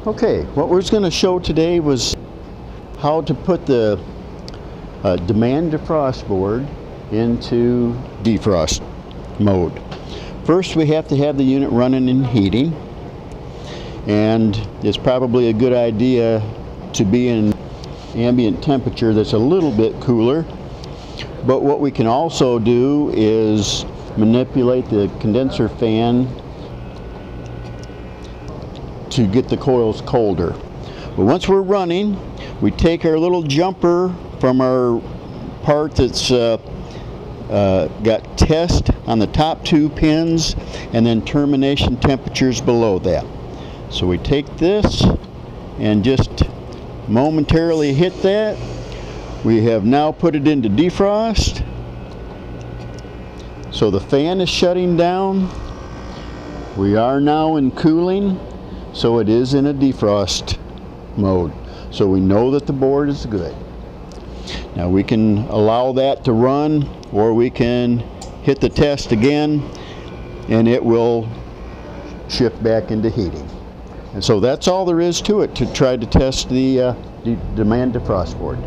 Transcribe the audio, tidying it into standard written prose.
Okay, what we're going to show today was how to put the demand defrost board into defrost mode. First, we have to have the unit running and heating, and it's probably a good idea to be in ambient temperature that's a little bit cooler. But what we can also do is manipulate the condenser fan to get the coils colder. But once we're running, we take our little jumper from our part that's got test on the top 2 pins and then termination temperatures below that. So we take this and just momentarily hit that. We have now put it into defrost. So the fan is shutting down. We are now in cooling, so it is in a defrost mode. So we know that the board is good. Now we can allow that to run, or we can hit the test again and it will shift back into heating. And so that's all there is to it to try to test the demand defrost board.